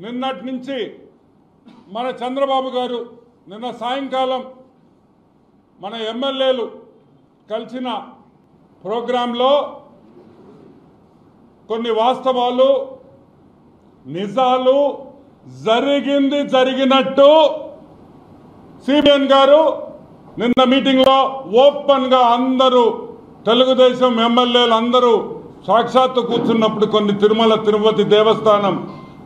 నిన్నటి నుంచి మన చంద్రబాబు గారు నిన్న సాయంకాలం మన ఎమ్మెల్యేలు కలిసిన ప్రోగ్రాంలో కొన్ని వాస్తవాలు నిజాలు జరిగినట్టు సిబిఎన్ గారు నిన్న మీటింగ్లో ఓపెన్ గా అందరూ తెలుగుదేశం ఎమ్మెల్యేలు అందరూ సాక్షాత్తు కూర్చున్నప్పుడు కొన్ని తిరుమల తిరుపతి దేవస్థానం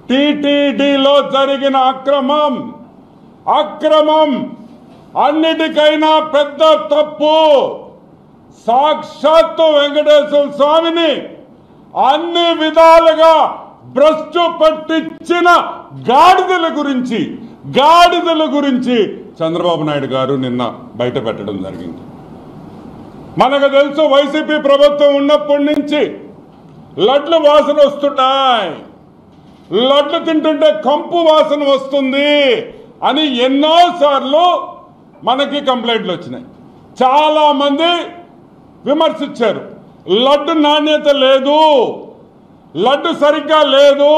టీటీడీలో జరిగిన అక్రమం అన్నిటికైనా పెద్ద తప్పు సాక్షాత్తు వెంకటేశ్వర స్వామిని అన్ని విధాలుగా భ్రష్టు పట్టించిన గాడిదల గురించి చంద్రబాబు నాయుడు గారు నిన్న బయట పెట్టడం జరిగింది. మనకు తెలుసు వైసీపీ ప్రభుత్వం ఉన్నప్పటి నుంచి లడ్లు వాసన వస్తున్నాయి, లడ్లు తింటుంటే కంపు వాసన వస్తుంది అని ఎన్నోసార్లు మనకి కంప్లైంట్లు వచ్చినాయి. చాలా మంది విమర్శించారు. లడ్డు నాణ్యత లేదు, లడ్డు సరిగ్గా లేదు,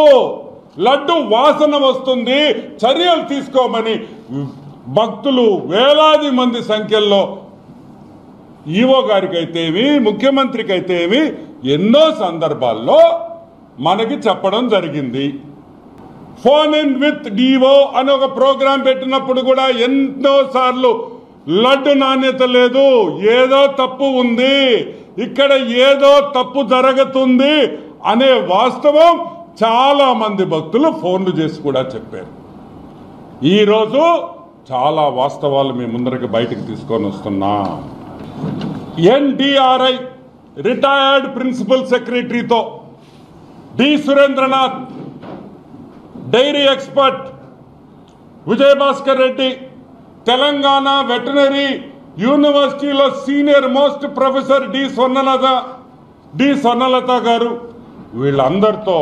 లడ్డు వాసన వస్తుంది, చర్యలు తీసుకోమని భక్తులు వేలాది మంది సంఖ్యలో ఈవో గారికి అయితేమి ముఖ్యమంత్రికి అయితేమి ఎన్నో సందర్భాల్లో మనకి చెప్పడం జరిగింది. ఫోన్ ఇన్ విత్ డివో అని ఒక ప్రోగ్రాం పెట్టినప్పుడు కూడా ఎన్నో సార్లు లడ్డు నాణ్యత లేదు, ఏదో తప్పు ఉంది, ఇక్కడ ఏదో తప్పు జరుగుతుంది అనే వాస్తవం చాలా మంది భక్తులు ఫోన్లు చేసి కూడా చెప్పారు. ఈరోజు చాలా వాస్తవాలు మీ ముందరికి బయటకు తీసుకొని వస్తున్నా. NDRI retired principal secretary D Surendranath, dairy expert Vijayabhaskar Reddy, Telangana veterinary యూనివర్సిటీలో senior most professor D Swarnalatha garu, వీళ్ళందరితో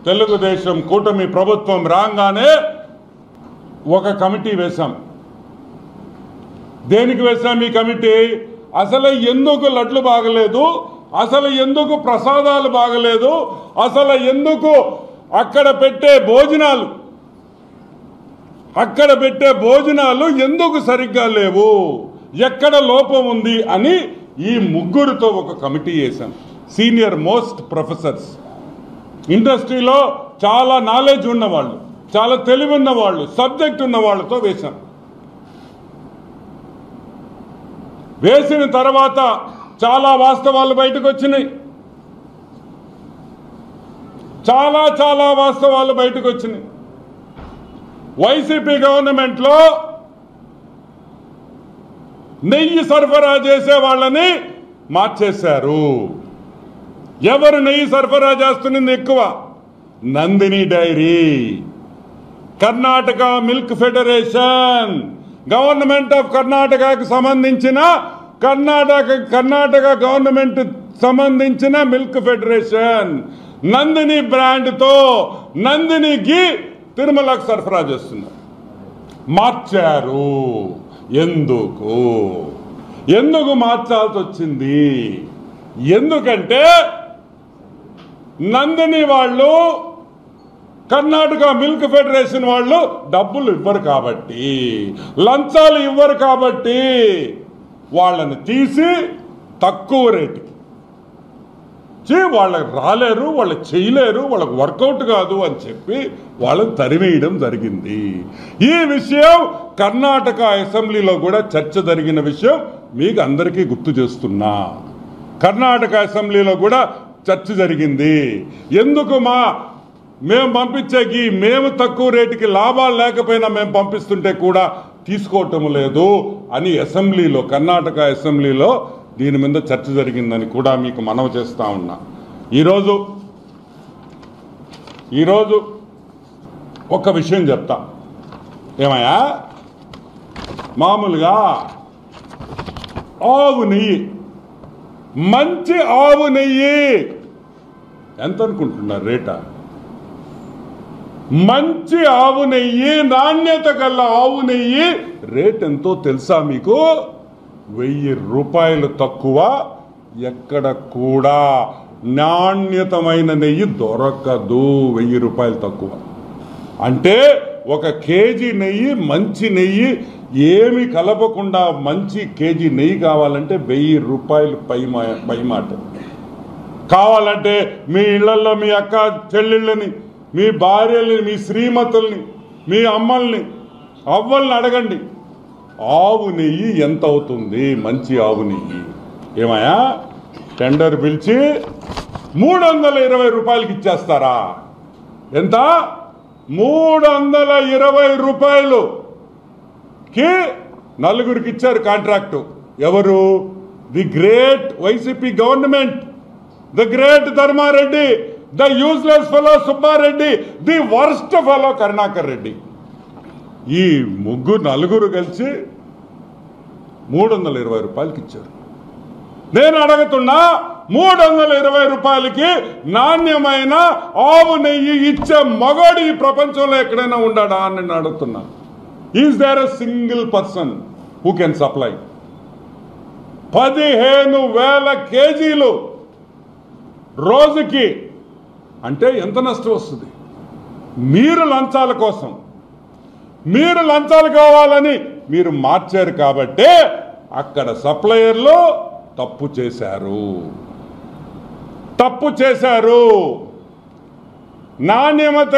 తెలుగుదేశం కూటమి ప్రభుత్వం రాగానే ఒక కమిటీ వేశాం. దేనికి వేశాం ఈ కమిటీ? అసలు ఎందుకు లడ్లు బాగలేదు, అసలు ఎందుకు ప్రసాదాలు బాగలేదు, అసలు ఎందుకు అక్కడ పెట్టే భోజనాలు ఎందుకు సరిగ్గా లేవు, ఎక్కడ లోపం ఉంది అని ఈ ముగ్గురితో ఒక కమిటీ వేశాం. సీనియర్ మోస్ట్ ప్రొఫెసర్స్, ఇండస్ట్రీలో చాలా నాలెడ్జ్ ఉన్నవాళ్ళు, చాలా తెలివి ఉన్నవాళ్ళు, సబ్జెక్ట్ ఉన్న వాళ్ళతో వేశాం. వేసిన తర్వాత చాలా వాస్తవాలు బయటకు వచ్చినాయి. చాలా వాస్తవాలు బయటకు వచ్చినాయి. వైసీపీ గవర్నమెంట్లో నెయ్యి సరఫరా చేసే వాళ్ళని మార్చేశారు. ఎవరు నెయ్యి సరఫరా చేస్తున్నది ఎక్కువ? Nandini dairy, Karnataka milk federation, government of కర్ణాటకకు సంబంధించిన కర్ణాటక గవర్నమెంట్ సంబంధించిన మిల్క్ ఫెడరేషన్ నందిని బ్రాండ్తో నందినికి తిరుమలకు సరఫరా చేస్తున్నారు. మార్చారు. ఎందుకు మార్చాల్సి వచ్చింది? ఎందుకంటే నందిని వాళ్ళు, కర్ణాటక మిల్క్ ఫెడరేషన్ వాళ్ళు డబ్బులు ఇవ్వరు కాబట్టి, లంచాలు ఇవ్వరు కాబట్టి వాళ్ళని తీసి తక్కువ రేటుకి వాళ్ళకి రాలేరు, వాళ్ళకి చేయలేరు, వాళ్ళకి వర్కౌట్ కాదు అని చెప్పి వాళ్ళని తరివేయడం జరిగింది. ఈ విషయం కర్ణాటక అసెంబ్లీలో కూడా చర్చ జరిగిన విషయం మీకు అందరికీ గుర్తు చేస్తున్నా. కర్ణాటక అసెంబ్లీలో కూడా చర్చ జరిగింది. ఎందుకు మేము పంపించేకి మేము తక్కువ రేటుకి లాభాలు లేకపోయినా మేము పంపిస్తుంటే కూడా తీసుకోవటం లేదు అని అసెంబ్లీలో, కర్ణాటక అసెంబ్లీలో దీని మీద చర్చ జరిగిందని కూడా మీకు మనవి చేస్తా ఉన్నా. ఈరోజు ఒక విషయం చెప్తా. ఏమయ్యా, మామూలుగా ఆవు నెయ్యి, మంచి ఆవు నెయ్యి ఎంత అనుకుంటున్నారు రేటా? మంచి ఆవు నెయ్యి, నాణ్యత గల ఆవు నెయ్యి రేట్ ఎంతో తెలుసా మీకు? 1000 రూపాయలు తక్కువ ఎక్కడ కూడా నాణ్యతమైన నెయ్యి దొరకదు. 1000 రూపాయలు తక్కువ. అంటే ఒక కేజీ నెయ్యి, మంచి నెయ్యి ఏమి కలపకుండా మంచి కేజీ నెయ్యి కావాలంటే 1000 రూపాయలు పై మాట. కావాలంటే మీ ఇళ్లలో మీ అక్క చెల్లెళ్ళని, మీ భార్యల్ని, మీ శ్రీమతుల్ని, మీ అమ్మల్ని, అవ్వల్ని అడగండి ఆవు నెయ్యి ఎంత అవుతుంది. మంచి ఆవు నెయ్యి ఏమయ్యా టెండర్ పిలిచి 320 రూపాయలకి ఇచ్చేస్తారా? ఎంత? 320 రూపాయలుకి నలుగురికి ఇచ్చారు కాంట్రాక్టు. ఎవరు? The great YCP government, the great Dharmareddy, the useless fellow Subbareddy, the worst fellow Karunakar Reddy. ఈ నలుగురు కలిసి 320 రూపాయలకి ఇచ్చారు. నేను అడుగుతున్నా 320 రూపాయలకి నాణ్యమైన ఆవు నెయ్యి ఇచ్చే మగోడు ఈ ప్రపంచంలో ఎక్కడైనా ఉన్నాడా అని నేను అడుగుతున్నా. Is there a single person who can supply? 15,000 కేజీలు రోజుకి అంటే ఎంత నష్టం వస్తుంది? మీరు లంచాల కోసం, మీరు లంచాలు కావాలని మీరు మార్చారు కాబట్టే అక్కడ సప్లయర్లు తప్పు చేశారు. నాణ్యమైన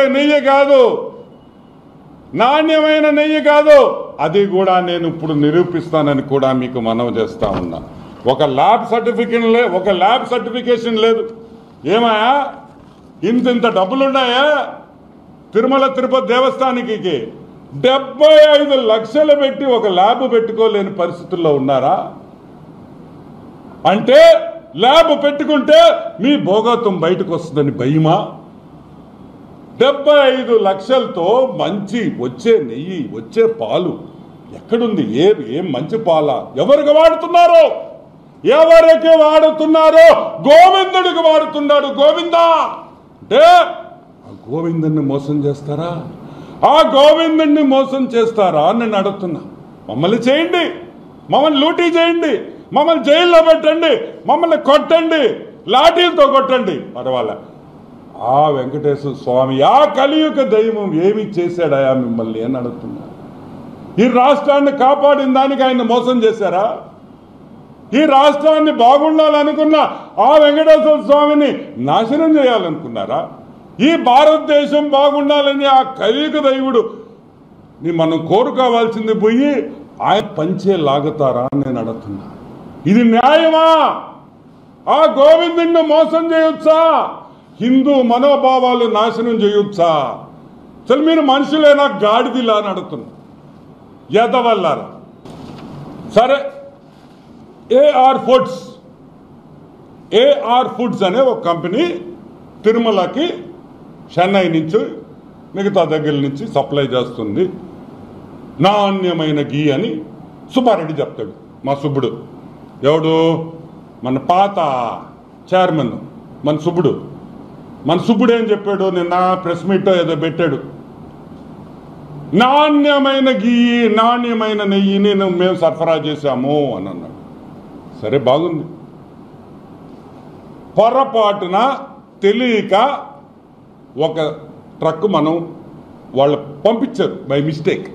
నెయ్యి కాదు. అది కూడా నేను ఇప్పుడు నిరూపిస్తానని కూడా మీకు మనవి చేస్తా ఉన్నా. ఒక ల్యాబ్ సర్టిఫికేషన్ లేదు. ఏమయ్యా ఇంత డబ్బులున్నాయా? తిరుమల తిరుపతి దేవస్థానానికి 75 లక్షలు పెట్టి ఒక ల్యాబ్ పెట్టుకోలేని పరిస్థితుల్లో ఉన్నారా? అంటే ల్యాబ్ పెట్టుకుంటే మీ భోగత్వం బయటకు వస్తుందని భయమా? 75 లక్షలతో మంచి వచ్చే నెయ్యి, వచ్చే పాలు ఎక్కడుంది? ఏం మంచి పాల? ఎవరికి వాడుతున్నారో గోవిందుడికి వాడుతున్నాడు. గోవిందా అంటే ఆ గోవిందుని మోసం చేస్తారా? ఆ గోవిందుడిని మోసం చేస్తారా అని నేను అడుగుతున్నా. మమ్మల్ని చేయండి, మమ్మల్ని లూటీ చేయండి, మమ్మల్ని జైల్లో పెట్టండి, మమ్మల్ని కొట్టండి, లాఠీలతో కొట్టండి, పర్వాలే. ఆ వెంకటేశ్వర స్వామి, ఆ కలియుగ దైవం ఏమి చేశాడయా మిమ్మల్ని అని అడుగుతున్నా. ఈ రాష్ట్రాన్ని కాపాడిన దానికి ఆయన మోసం చేశారా? ఈ రాష్ట్రాన్ని బాగుండాలనుకున్న ఆ వెంకటేశ్వర స్వామిని నాశనం చేయాలనుకున్నారా? ఈ భారతదేశం బాగుండాలని ఆ కలియుగ దైవుడు మనం కోరుకోవాల్సింది పోయి ఆయన పంచే లాగుతారా అని నేను అడుగుతున్నా. ఇది న్యాయమా? ఆ గోవిందుడిని మోసం చేయొచ్చా? హిందూ మనోభావాలు నాశనం చేయొచ్చా? అసలు మీరు మనుషులేనా గాడిదిలా అని అడుగుతున్నా. ఎదవల్లారా. సరే, ఏఆర్ ఫుడ్స్ అనే ఒక కంపెనీ తిరుమలకి చెన్నై నుంచి మిగతా దగ్గర నుంచి సప్లై చేస్తుంది. నాణ్యమైన గీ అని సుబ్బారెడ్డి చెప్తాడు. మా సుబ్బుడు ఎవడు? మన పాత చైర్మన్ మన సుబ్బుడు ఏం చెప్పాడు? నిన్న ప్రెస్ మీట్ ఏదో పెట్టాడు. నాణ్యమైన గీ, నాణ్యమైన నెయ్యిని మేము సరఫరా చేశాము అని అన్నాడు. సరే, బాగుంది. పొరపాటున తెలియక ఒక ట్రక్ వాళ్ళు పంపించారు బై మిస్టేక్.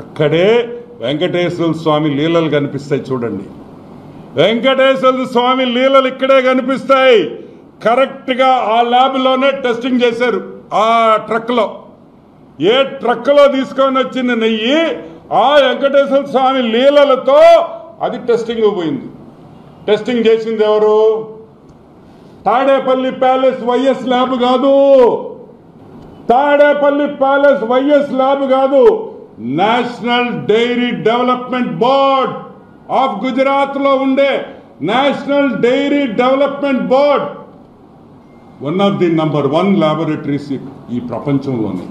అక్కడే వెంకటేశ్వర స్వామి లీలలు కనిపిస్తాయి. చూడండి, వెంకటేశ్వర స్వామి లీలలు ఇక్కడే కనిపిస్తాయి. కరెక్ట్గా ఆ ల్యాబ్లోనే టెస్టింగ్ చేశారు. ఆ ట్రక్లో, ఏ ట్రక్లో తీసుకొని వచ్చిన నెయ్యి ఆ వెంకటేశ్వర స్వామి లీలలతో అది టెస్టింగ్ పోయింది. టెస్టింగ్ చేసింది ఎవరు? తాడేపల్లి ప్యాలెస్ వైఎస్ ల్యాబ్ కాదు. తాడేపల్లి ప్యాలెస్ వైఎస్ ల్యాబ్ కాదు. National dairy development board of Gujarat లో ఉండే national dairy development board one of the number 1 laboratories ఈ ప్రపంచంలోనే,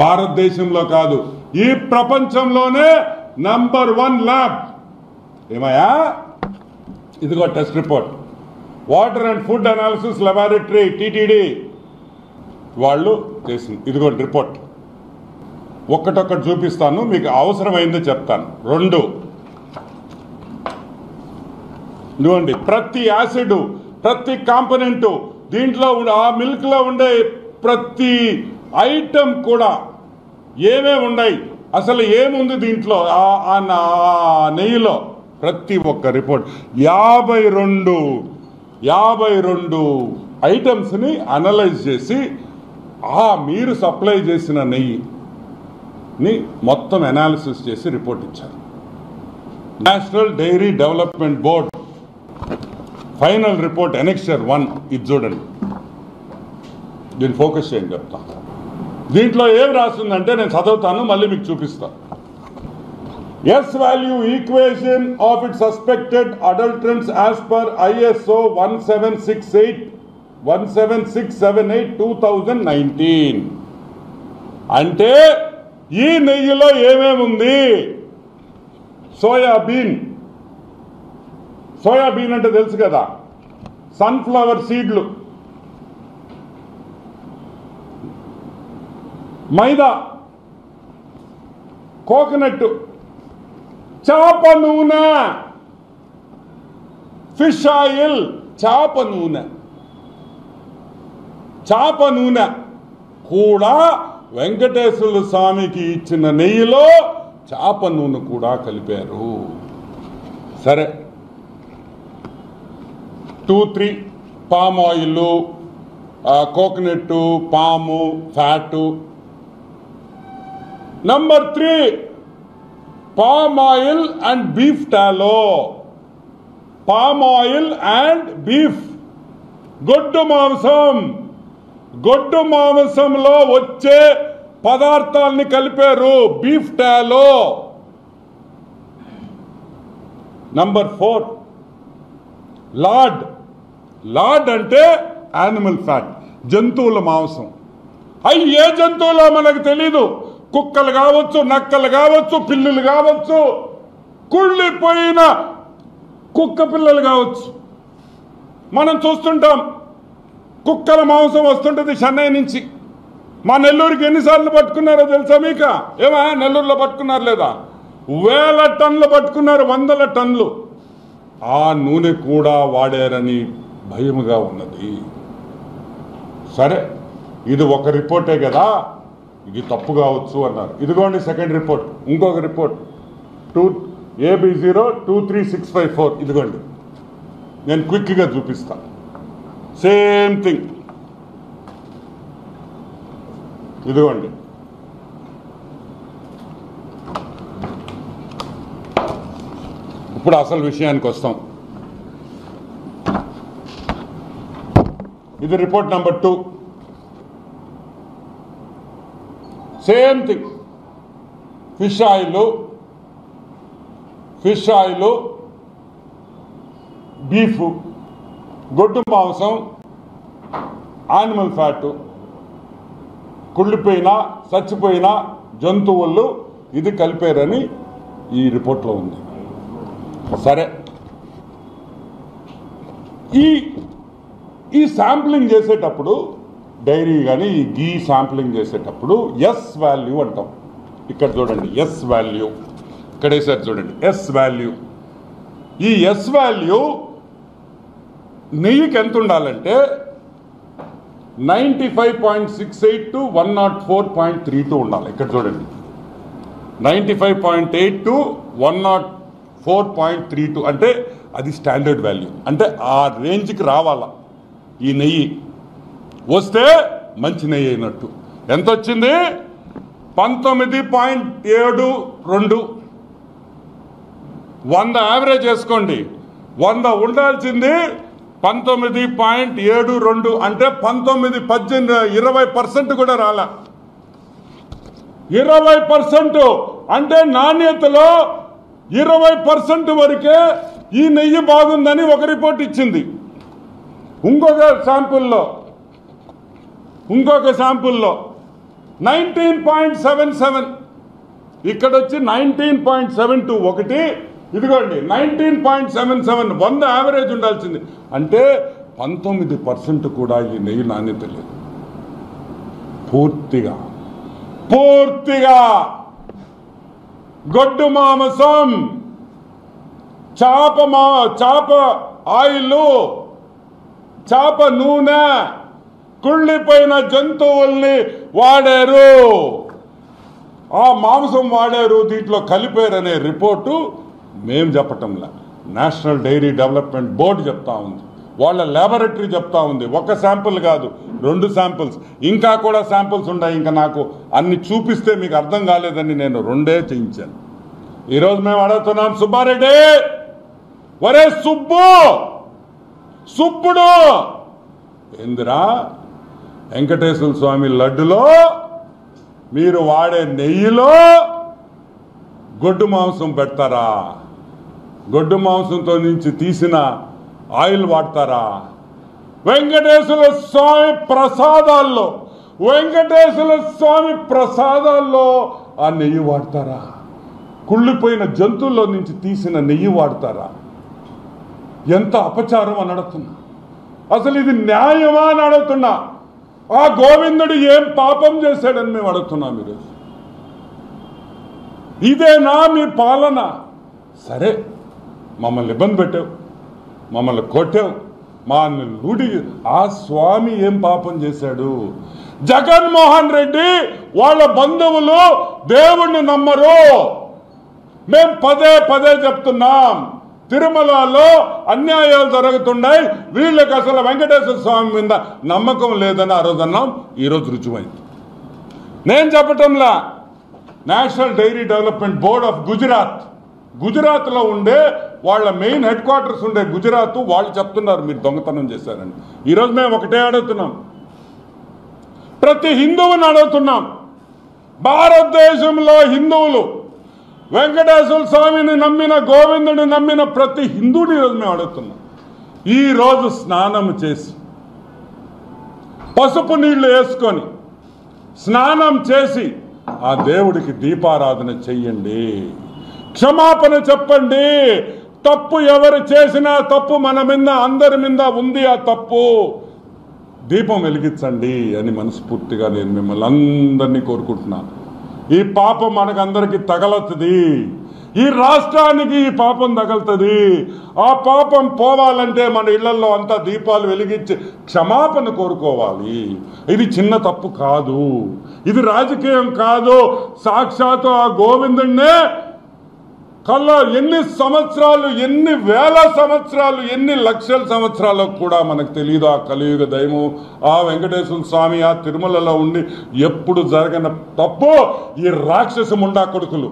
భారతదేశంలో కాదు, ఈ ప్రపంచంలోనే నంబర్ 1 ల్యాబ్. ఏమయ్యా, ఇదిగో test report. Water and food analysis laboratory TTD వాళ్ళు చేసింది. ఇదిగో రిపోర్ట్. ఒక్కటొక్కటి చూపిస్తాను, మీకు అవసరమైందో చెప్తాను. 2, ఇదిగోండి, ప్రతి యాసిడ్, ప్రతి కాంపోనెంట్ దీంట్లో ఆ మిల్క్లో ఉండే ప్రతి ఐటమ్ కూడా ఏమేమి ఉన్నాయి, అసలు ఏముంది దీంట్లో ఆ నెయ్యిలో, ప్రతి ఒక్క రిపోర్ట్ 52 ఐటమ్స్ని అనలైజ్ చేసి మీరు సప్లై చేసిన నెయ్యిని మొత్తం అనాలిసిస్ చేసి రిపోర్ట్ ఇచ్చారు. National dairy development board final report annexure 1 ఇది చూడండి. దీన్ని ఫోకస్ చేయండి చెప్తా. దీంట్లో ఏం రాస్తుందంటే నేను చదువుతాను, మళ్ళీ మీకు చూపిస్తాను. S value equation of its suspected adulterants as per ISO 17678/2019. అంటే ఈ నెయ్యిలో ఏమేముంది? సోయాబీన్ అంటే తెలుసు కదా, సన్ఫ్లవర్ సీడ్లు, మైదా, కోకోనట్, చేప నూనె, ఫిష్ ఆయిల్, చేప నూనె కూడా వెంకటేశ్వర స్వామికి ఇచ్చిన నెయ్యిలో చేప నూనె కూడా కలిపారు. సరే, 2-3 పామ్ ఆయిల్, కోకోనట్, పాము, fat. Number 3 palm oil and beef టాలో. Palm oil and beef, గొడ్డు మాంసంలో వచ్చే పదార్థాలని కలిపారు, బీఫ్ టాలో. నంబర్ 4 లార్డ్ అంటే యానిమల్ ఫ్యాట్, జంతువుల మాంసం. ఏ జంతువులో మనకు తెలీదు, కుక్కలు కావచ్చు, నక్కలు కావచ్చు, పిల్లులు కావచ్చు, కుళ్ళిపోయిన కుక్క పిల్లలు కావచ్చు. మనం చూస్తుంటాం, కుక్కల మాంసం వస్తుంటుంది చెన్నై నుంచి. మా నెల్లూరుకి ఎన్నిసార్లు పట్టుకున్నారో తెలుసా మీకు? ఏమా నెల్లూరులో పట్టుకున్నారు లేదా? 1000 టన్నులు పట్టుకున్నారు, 100 టన్నులు. ఆ నూనె కూడా వాడారని భయముగా ఉన్నది. సరే, ఇది ఒక రిపోర్టే కదా, ఇది తప్పు కావచ్చు అన్నారు. ఇదిగోండి సెకండ్ రిపోర్ట్, ఇంకొక రిపోర్ట్ AB02364. ఇదిగోండి, నేను క్విక్గా చూపిస్తాను. Same thing. ఇదిగోండి, ఇప్పుడు అసలు విషయానికి వస్తాం. ఇది report number 2. Same thing. Fish oil, beef, గొడ్డు మాంసం, యానిమల్ ఫ్యాట్, కుళ్ళిపోయిన చచ్చిపోయిన జంతువులు ఇది కలిపారని ఈ రిపోర్ట్లో ఉంది. సరే, ఈ శాంప్లింగ్ చేసేటప్పుడు, డైరీ కానీ ఈ గీ శాంప్లింగ్ చేసేటప్పుడు ఎస్ వాల్యూ అంటాం. ఇక్కడ చూడండి, ఎస్ వాల్యూ ఇక్కడ వేసారు చూడండి, ఎస్ వాల్యూ. ఈ ఎస్ వాల్యూ నెయ్యికి ఎంత ఉండాలంటే 95.68 to 104.32 ఉండాలి. ఇక్కడ చూడండి, 95.8 to 104.32 అంటే అది స్టాండర్డ్ వాల్యూ. అంటే ఆ రేంజ్కి రావాలా ఈ నెయ్యి. వస్తే మంచి నెయ్యి అయినట్టు. ఎంత వచ్చింది? 19.72. 100 యావరేజ్ వేసుకోండి. 100 ఉండాల్సింది 19.72. అంటే 20% కూడా రాలా. 20% అంటే నాణ్యతలో 20% వరకే ఈ నెయ్యి బాగుందని ఒక రిపోర్ట్ ఇచ్చింది. ఇంకొక శాంపుల్లో 19.77, ఇక్కడ వచ్చి 19.72 ఒకటి. ఇదిగోండి 19.77, 100 యావరేజ్ ఉండాల్సింది. అంటే 19% కూడా ఈ నెయ్యి నాణ్యత లేదు. పూర్తిగా గొడ్డు మాంసం, చేప ఆయిల్, చేప నూనె, కుళ్ళిపోయిన జంతువుల్ని వాడారు, ఆ మాంసం వాడారు, దీంట్లో కలిపారనే రిపోర్టు మేము చెప్పటంలా, నేషనల్ డైరీ డెవలప్మెంట్ బోర్డు చెప్తా ఉంది, వాళ్ళ ల్యాబొరేటరీ చెప్తా ఉంది. ఒక శాంపుల్ కాదు, 2 శాంపుల్స్, ఇంకా కూడా శాంపుల్స్ ఉన్నాయి. ఇంకా నాకు అన్ని చూపిస్తే మీకు అర్థం కాలేదని నేను 2 చేయించాను. ఈరోజు మేము అడుగుతున్నాం, సుబ్బారెడ్డి, ఒరే సుబ్బుడు ఏందిరా, వెంకటేశ్వర స్వామి లడ్డులో మీరు వాడే నెయ్యిలో గొడ్డు మాంసం పెడతారా? గొడ్డు మాంసంతో నుంచి తీసిన ఆయిల్ వాడతారా? వెంకటేశ్వర స్వామి ప్రసాదాల్లో ఆ నెయ్యి వాడతారా? కుళ్ళిపోయిన జంతువుల్లో నుంచి తీసిన నెయ్యి వాడతారా? ఎంత అపచారం అని అడుగుతున్నా. అసలు ఇది న్యాయమా అని అడుగుతున్నా. ఆ గోవిందుడు ఏం పాపం చేశాడని మేము అడుగుతున్నాం ఈరోజు. ఇదేనా మీ పాలన? సరే, మమ్మల్ని ఇబ్బంది పెట్టావు, మమ్మల్ని కొట్టావు, మా లూడి. ఆ స్వామి ఏం పాపం చేశాడు? జగన్మోహన్ రెడ్డి వాళ్ళ బంధువులు దేవుణ్ణి నమ్మరు. మేము పదే చెప్తున్నాం, తిరుమలలో అన్యాయాలు జరుగుతున్నాయి, వీళ్ళకి అసలు వెంకటేశ్వర స్వామి మీద నమ్మకం లేదని ఆ రోజు అన్నాం. ఈరోజు రుజువైంది. నేను చెప్పటంలా, national dairy development board of గుజరాత్లో ఉండే వాళ్ళ మెయిన్ హెడ్ క్వార్టర్స్ ఉండే గుజరాత్ వాళ్ళు చెప్తున్నారు మీరు దొంగతనం చేశారని. ఈరోజు మేము ఒకటే అడుగుతున్నాం, ప్రతి హిందువుని అడుగుతున్నాం, భారతదేశంలో హిందువులు వెంకటేశ్వర స్వామిని నమ్మిన, గోవిందుని నమ్మిన ప్రతి హిందువుని ఈరోజు మేము అడుగుతున్నాం, ఈరోజు స్నానం చేసి పసుపు నీళ్లు వేసుకొని స్నానం చేసి ఆ దేవుడికి దీపారాధన చెయ్యండి, క్షమాపణ చెప్పండి. తప్పు ఎవరు చేసినా తప్పు మన మీద, అందరి మీద ఉంది ఆ తప్పు, దీపం వెలిగించండి అని మనస్ఫూర్తిగా నేను మిమ్మల్ని అందరినీ కోరుకుంటున్నాను. ఈ పాపం మనకందరికి తగలుతుంది, ఈ రాష్ట్రానికి ఈ పాపం తగలుతుంది. ఆ పాపం పోవాలంటే మన ఇళ్లలో అంతా దీపాలు వెలిగించి క్షమాపణ కోరుకోవాలి. ఇది చిన్న తప్పు కాదు, ఇది రాజకీయం కాదు. సాక్షాత్తు ఆ గోవిందుడినే కల్లా ఎన్ని సంవత్సరాలు, ఎన్ని వేల సంవత్సరాలు, ఎన్ని లక్షల సంవత్సరాలు కూడా మనకు తెలియదు. ఆ కలియుగ దైవం ఆ వెంకటేశ్వర స్వామి ఆ తిరుమలలో ఉండి ఎప్పుడు జరగని తప్పు ఈ రాక్షసముండా కొడుకులు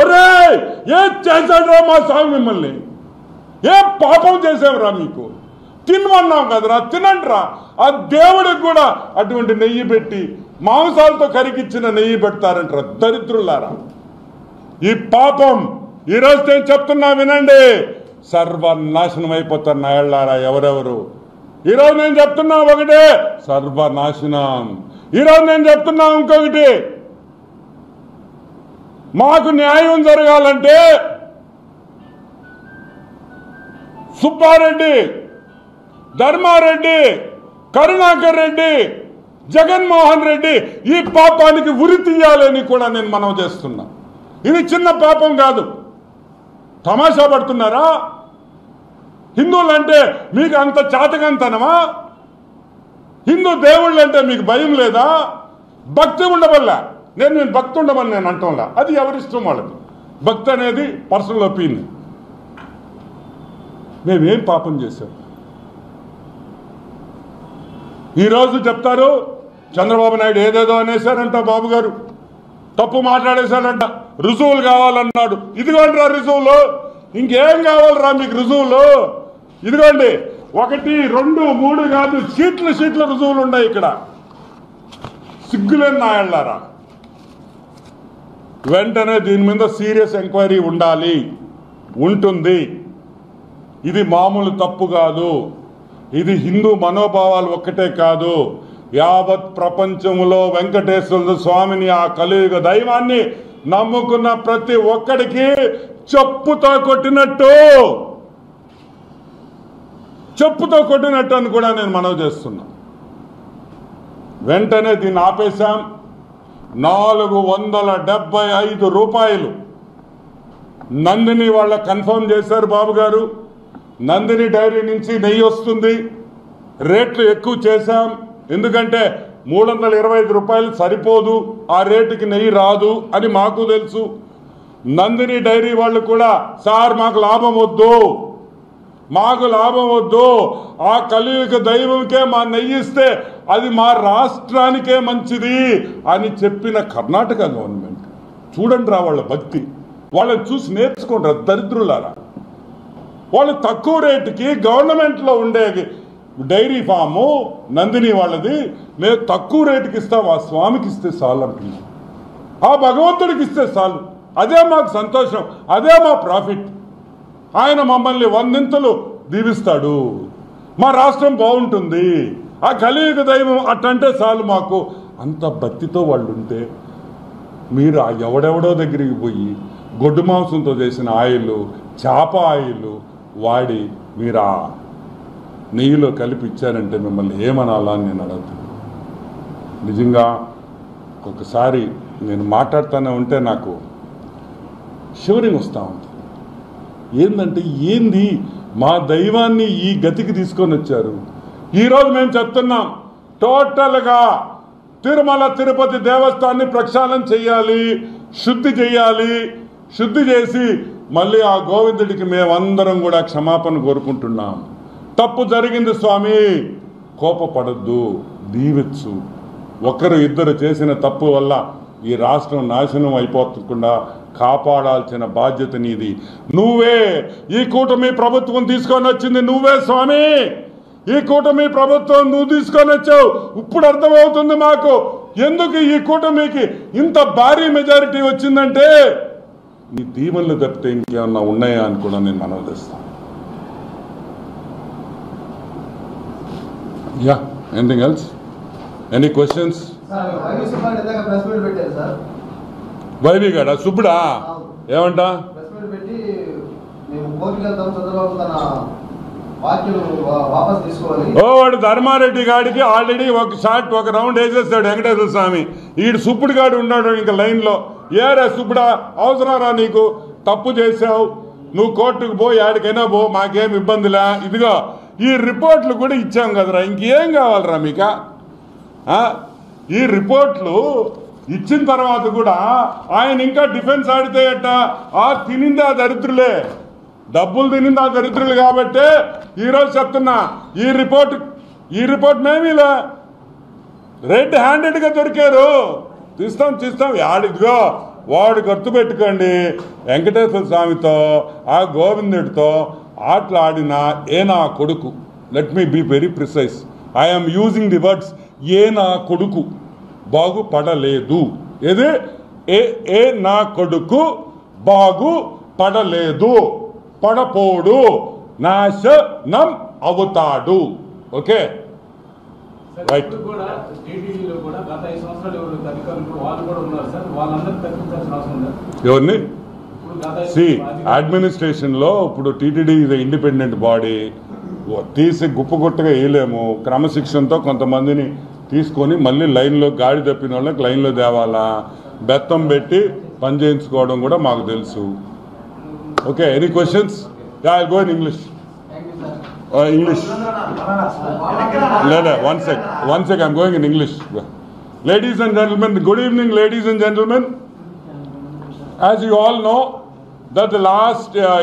ఒరే ఏం చేశాడ్రా మా స్వామి మిమ్మల్ని? ఏ పాపం చేసావురా? మీకు తినమన్నాం కదరా, తినండిరా. ఆ దేవుడికి కూడా అటువంటి నెయ్యి పెట్టి మాంసాలతో కరిగిచ్చిన నెయ్యి పెడతారంటారా దరిద్రులారా? ఈ పాపం ఈరోజు నేను చెప్తున్నా వినండి, సర్వనాశనం అయిపోతారు నాయళ్ళారా ఎవరెవరు. ఈరోజు నేను చెప్తున్నా ఒకటే, సర్వనాశనం. ఈరోజు నేను చెప్తున్నా ఇంకొకటి, మాకు న్యాయం జరగాలంటే సుబ్బారెడ్డి, ధర్మారెడ్డి, కరుణాకర్ రెడ్డి, జగన్మోహన్ రెడ్డి ఈ పాపానికి ఉరి తీయాలని కూడా నేను మనవి చేస్తున్నా. ఇది చిన్న పాపం కాదు. తమాషా పడుతున్నారా? హిందువులంటే మీకు అంత చాతకంతనమా? హిందూ దేవుళ్ళు అంటే మీకు భయం లేదా? భక్తి ఉండవల్లా. నేను భక్తి ఉండమని నేను అంటంలా, అది ఎవరిష్టం వాళ్ళకి. భక్తి అనేది పర్సనల్ ఒపీనియన్. మేమేం పాపం చేశాం? ఈరోజు చెప్తారు చంద్రబాబు నాయుడు ఏదేదో అనేశారంట, బాబు గారు తప్పు మాట్లాడేశారంట, రుజువులు కావాలన్నాడు. ఇదిగోండి రా రుజువులు, ఇంకేం కావాలరా మీకు రుజువులు? ఇదిగోండి 1, 2, 3 కాదు, షీట్ల రుజువులు ఉన్నాయి ఇక్కడ. సిగ్గులేని నాయళ్ళారా. వెంటనే దీని మీద సీరియస్ ఎంక్వైరీ ఉండాలి, ఉంటుంది. ఇది మామూలు తప్పు కాదు. ఇది హిందూ మనోభావాలు ఒక్కటే కాదు, యావత్ ప్రపంచంలో వెంకటేశ్వర స్వామిని ఆ కలియుగ దైవాన్ని నమ్ముకున్న ప్రతి ఒక్కడికి చెప్పుతో కొట్టినట్టు అని కూడా నేను మనవి చేస్తున్నా. వెంటనే దీన్ని ఆపేశాం. 475 రూపాయలు నందిని వాళ్ళ కన్ఫర్మ్ చేశారు బాబు గారు. నందిని డైరీ నుంచి నెయ్యి వస్తుంది. రేట్లు ఎక్కువ చేశాం, ఎందుకంటే 325 రూపాయలు సరిపోదు, ఆ రేటుకి నెయ్యి రాదు అని మాకు తెలుసు. నందిని డైరీ వాళ్ళు కూడా సార్ మాకు లాభం వద్దు, మాకు లాభం వద్దు, ఆ కలియుగ దైవంకే మా నెయ్యి ఇస్తే అది మా రాష్ట్రానికే మంచిది అని చెప్పిన కర్ణాటక గవర్నమెంట్. చూడండి రా వాళ్ళ భక్తి, వాళ్ళని చూసి నేర్చుకోండి రా దరిద్రులారా. వాళ్ళు తక్కువ రేటుకి గవర్నమెంట్లో ఉండే డైరీ ఫాము నందిని వాళ్ళది మేము తక్కువ రేటుకి ఇస్తాం, ఆ స్వామికి ఇస్తే చాలు అంటున్నాం, ఆ భగవంతుడికి ఇస్తే చాలు, అదే మాకు సంతోషం, అదే మా ప్రాఫిట్. ఆయన మమ్మల్ని 100 దీవిస్తాడు, మా రాష్ట్రం బాగుంటుంది, ఆ కలియుగ దైవం అట్టంటే చాలు మాకు. అంత భక్తితో వాళ్ళు ఉంటే మీరు ఆ ఎవడెవడో దగ్గరికి పోయి గొడ్డు మాంసంతో చేసిన ఆయిల్, చేప ఆయిల్ వాడి మీరు ఆ నెయ్యిలో కలిపి ఇచ్చారంటే మిమ్మల్ని ఏమనాలా అని నేను అడుగుతాను. నిజంగా ఒకసారి నేను మాట్లాడుతూనే ఉంటే నాకు షివరింగ్ వస్తూ ఉంటుంది. ఏంటంటే ఏంది మా దైవాన్ని ఈ గతికి తీసుకొని వచ్చారు. ఈరోజు మేము చెప్తున్నాం, టోటల్గా తిరుమల తిరుపతి దేవస్థానాన్ని ప్రక్షాళన చేయాలి, శుద్ధి చేయాలి. శుద్ధి చేసి మళ్ళీ ఆ గోవిందుడికి మేమందరం కూడా క్షమాపణ కోరుకుంటున్నాం. తప్పు జరిగింది స్వామి, కోపపడద్దు, దీవించు. ఒకరు ఇద్దరు చేసిన తప్పు వల్ల ఈ రాష్ట్రం నాశనం అయిపోకుండా కాపాడాల్సిన బాధ్యత నీది. నువ్వే ఈ కూటమి ప్రభుత్వం తీసుకొని వచ్చింది, నువ్వే స్వామి. ఈ కూటమి ప్రభుత్వం నువ్వు తీసుకొని వచ్చావు. ఇప్పుడు అర్థమవుతుంది మాకు ఎందుకు ఈ కూటమికి ఇంత భారీ మెజారిటీ వచ్చిందంటే నీ దీవెనలు తప్పితే ఇంకేమన్నా ఉన్నాయా అని కూడా నేను మనవి చేస్తాను. Yeah, anything else, any questions? YV గాడా సుబ్బుడా ఏమంటా వాడు ధర్మారెడ్డి గాడికి ఆల్రెడీ ఒక రౌండ్ వేసేస్తాడు వెంకటేశ్వర స్వామి. ఈడు సుప్పుడు గాడు ఉన్నాడు ఇంకా లైన్లో. ఏరా సుబ్బుడా, అవసరారా నీకు? తప్పు చేసావు, నువ్వు కోర్టుకు పో, ఆడికైనా పో, మాకేం ఇబ్బందిలే. ఇదిగో ఈ రిపోర్ట్లు కూడా ఇచ్చాం కదరా, ఇంకేం కావాలరా మీకు? ఈ రిపోర్ట్లు ఇచ్చిన తర్వాత కూడా ఆయన ఇంకా డిఫెన్స్ ఆడితే అట్ట తినింది ఆ దరిద్రులే, డబ్బులు తినింది ఆ దరిద్రులు. కాబట్టి ఈరోజు చెప్తున్నా, ఈ రిపోర్ట్ మేమీలా రెడ్ హ్యాండెడ్గా దొరికారు. తీస్తాం ఆడిదిగో వాడు గుర్తుపెట్టుకోండి, వెంకటేశ్వర స్వామితో ఆ గోవిందుడితో ఆటలాడిన ఏ నా కొడుకు, let me be very precise, I'm using the words, ఏ నా కొడుకు బాగుపడలేదు. ఏది ఏ నా కొడుకు బాగుపడలేదు, పడపోడు, నాశనం అవుతాడు. Okay right. ఎవరిని అడ్మినిస్ట్రేషన్లో ఇప్పుడు టీటీడీ ఇస్ ఇండిపెండెంట్ బాడీ, తీసి గుప్పగుట్టగా వేయలేము. క్రమశిక్షణతో కొంతమందిని తీసుకొని మళ్ళీ లైన్లో గాడి తప్పిన వాళ్ళకి లైన్లో తేవాలా, బెత్తం పెట్టి పని చేయించుకోవడం కూడా మాకు తెలుసు. Okay, any questions? I go in English. English. One sec. I'm going in English. Ladies and gentlemen, good evening, ladies and gentlemen. As you all know, that the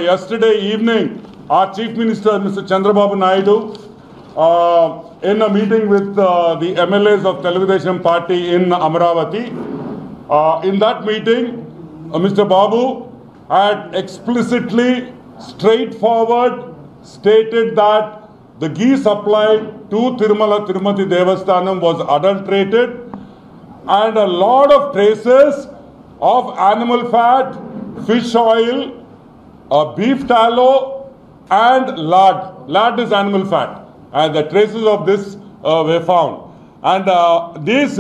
yesterday evening, our Chief Minister, Mr. Chandrababu Naidu, in a meeting with the MLAs of Telugudesam Party in Amaravati, in that meeting, Mr. Babu had explicitly, straightforward, stated that the ghee supplied to Tirumala Tirumati Devasthanam was adulterated and a lot of traces of animal fat, fish oil, beef tallow and lard. Lard is animal fat, and the traces of this were found. And these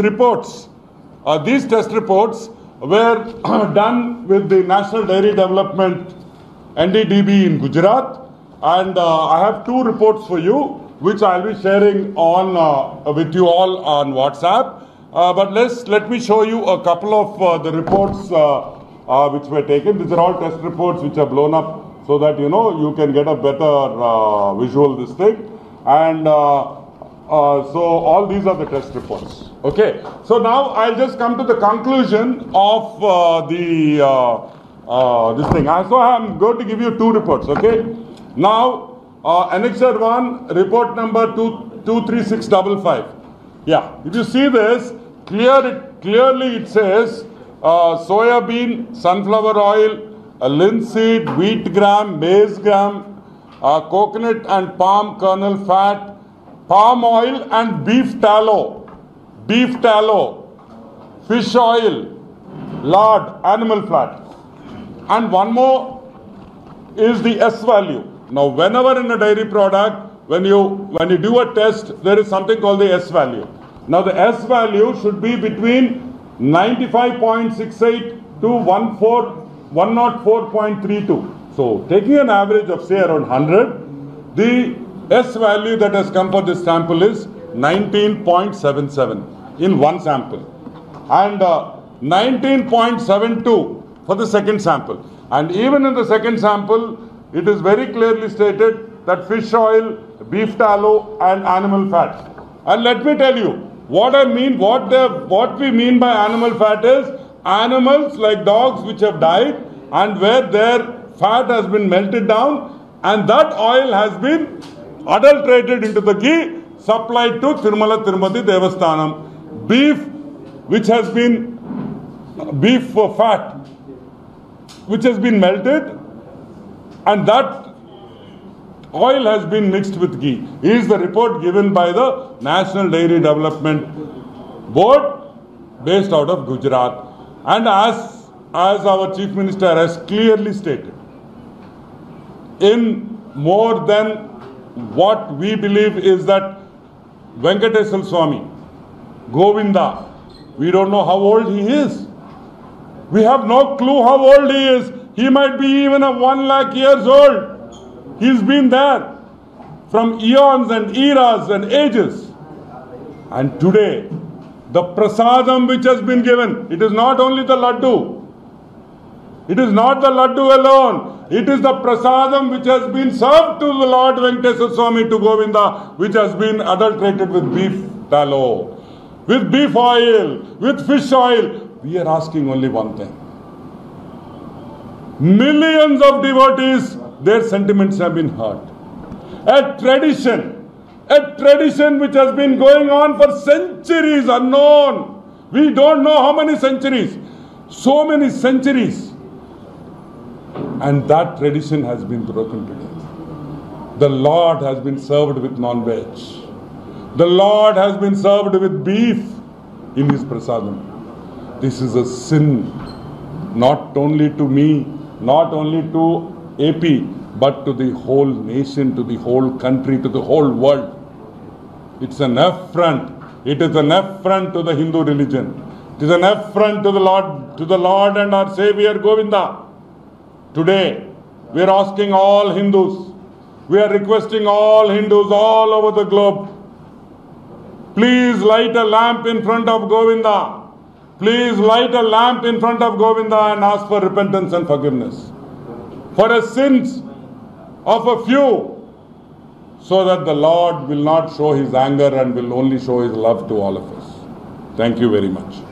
test reports were done with the National Dairy Development NDDB in Gujarat. And I have 2 reports for you, which I'll be sharing on with you all on WhatsApp. But let me show you a couple of the reports which were taken. These are all test reports which are blown up so that you can get a better visual this thing. And So all these are the test reports. Okay. So now I'll just come to the conclusion of this thing. So I'm going to give you two reports. Okay. Now Annexure 1, report number 23655. Yeah. If you see this, clearly it says soya bean, sunflower oil, linseed, wheat gram, maize gram, coconut and palm kernel fat, palm oil and beef tallow, fish oil, lard, animal fat. And one more is the S value. Now whenever in a dairy product, when you do a test, there is something called the S value. Now the S value should be between 95.68 to 104.32. So taking an average of say around 100, the S value that has come for this sample is 19.77 in one sample and 19.72 for the second sample. And even in the second sample, it is very clearly stated that fish oil, beef tallow and animal fat. And let me tell you, what we mean by animal fat is animals like dogs which have died and where their fat has been melted down and that oil has been adulterated into the ghee supplied to Tirumala Tirupati Devasthanam. Beef which has been fat which has been melted and that oil has been mixed with ghee is the report given by the National Dairy Development Board based out of Gujarat. And as our Chief Minister has clearly stated, in more than what we believe is that Venkateswara Swami, Govinda, we don't know how old he is. We have no clue how old he is. He might be even 1 lakh years old. He's been there from eons and eras and ages. And today, the prasadam which has been given, it is not only the laddu. It is not the laddu alone. It is the prasadam which has been served to the Lord Venkateswara Swami, to Govinda, which has been adulterated with beef tallow, with beef oil, with fish oil. We are asking only one thing. Millions of devotees, their sentiments have been hurt. A tradition which has been going on for centuries unknown. We don't know how many centuries. So many centuries. And that tradition has been broken today. The Lord has been served with non-veg. The Lord has been served with beef in his prasadam. This is a sin, not only to me, not only to AP, but to the whole nation, to the whole country, to the whole world. It's an affront. It is an affront to the Hindu religion. It is an affront to the Lord and our Savior Govinda. Today, we are asking all Hindus, we are requesting all Hindus all over the globe, please light a lamp in front of Govinda. Please light a lamp in front of Govinda and ask for repentance and forgiveness for the sins of a few, so that the Lord will not show his anger and will only show his love to all of us. Thank you very much.